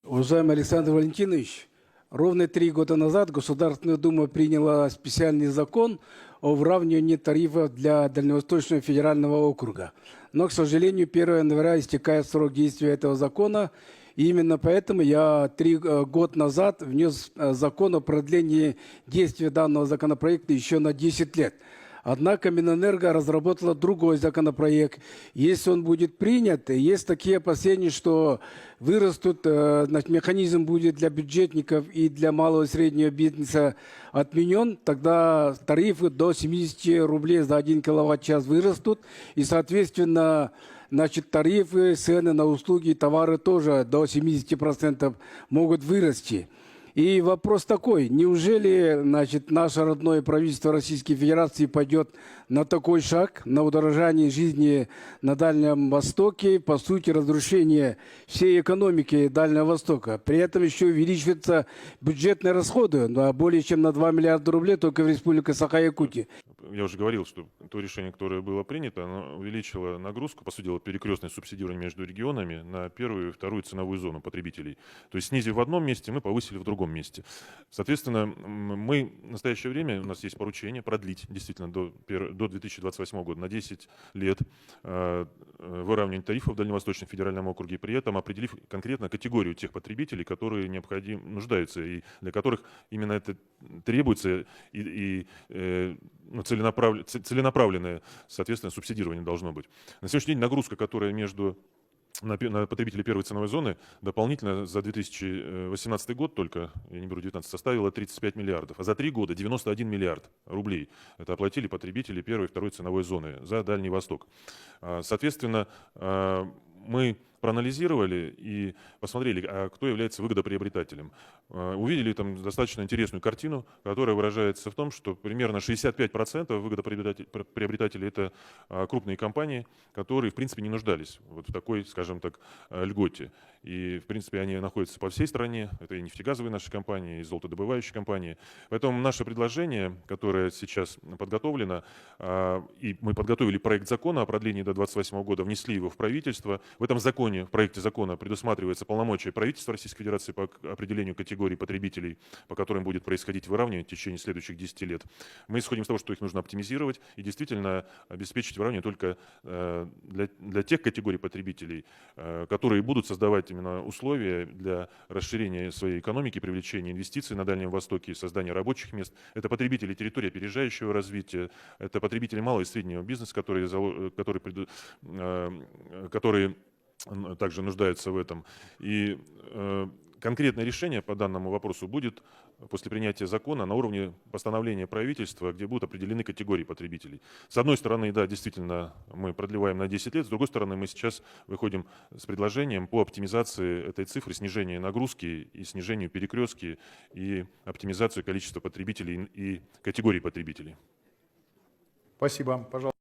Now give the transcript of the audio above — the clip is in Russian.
Уважаемый Александр Валентинович, ровно 3 года назад Государственная Дума приняла специальный закон о выравнивании тарифов для Дальневосточного федерального округа. Но, к сожалению, 1 января истекает срок действия этого закона. И именно поэтому я 3 года назад внес закон о продлении действия данного законопроекта еще на 10 лет. Однако Минэнерго разработала другой законопроект. Если он будет принят, есть такие опасения, что вырастут, механизм будет для бюджетников и для малого и среднего бизнеса отменен, тогда тарифы до 70 рублей за 1 киловатт-час вырастут, и, соответственно, тарифы, цены на услуги и товары тоже до 70% могут вырасти. И вопрос такой: неужели, наше родное правительство Российской Федерации пойдет на такой шаг, на удорожание жизни на Дальнем Востоке, по сути, разрушение всей экономики Дальнего Востока? При этом еще увеличиваются бюджетные расходы более чем на 2 миллиарда рублей только в Республике Саха-Якутия. Я уже говорил, что то решение, которое было принято, оно увеличило нагрузку, по сути дела, перекрестное субсидирование между регионами на первую и вторую ценовую зону потребителей. То есть снизив в одном месте, мы повысили в другом месте. Соответственно, мы в настоящее время, у нас есть поручение продлить действительно до 2028 года на 10 лет выравнивание тарифов в Дальневосточном федеральном округе, при этом определив конкретно категорию тех потребителей, которые нуждаются и для которых именно это требуется и целенаправленное, соответственно, субсидирование должно быть. На сегодняшний день нагрузка, которая на потребителей первой ценовой зоны дополнительно за 2018 год только, я не беру 19, составила 35 миллиардов, а за 3 года 91 миллиард рублей. Это оплатили потребители первой и второй ценовой зоны за Дальний Восток. Соответственно, мы проанализировали и посмотрели, кто является выгодоприобретателем. Увидели там достаточно интересную картину, которая выражается в том, что примерно 65% выгодоприобретателей – это крупные компании, которые, в принципе, не нуждались вот в такой, скажем так, льготе. И, в принципе, они находятся по всей стране. Это и нефтегазовые наши компании, и золотодобывающие компании. Поэтому наше предложение, которое сейчас подготовлено, и мы подготовили проект закона о продлении до 2028 года, внесли его в правительство. В этом законе, в проекте закона предусматривается полномочия правительства Российской Федерации по определению категорий потребителей, по которым будет происходить выравнивание в течение следующих 10 лет. Мы исходим из того, что их нужно оптимизировать и действительно обеспечить выравнивание только для тех категорий потребителей, которые будут создавать именно условия для расширения своей экономики, привлечения инвестиций на Дальнем Востоке, создания рабочих мест. Это потребители территории опережающего развития, это потребители малого и среднего бизнеса, которые также нуждаются в этом. И конкретное решение по данному вопросу будет после принятия закона на уровне постановления правительства, где будут определены категории потребителей. С одной стороны, да, действительно, мы продлеваем на 10 лет, с другой стороны, мы сейчас выходим с предложением по оптимизации этой цифры, снижению нагрузки и снижению перекрестки и оптимизацию количества потребителей и категорий потребителей. Спасибо. Пожалуйста.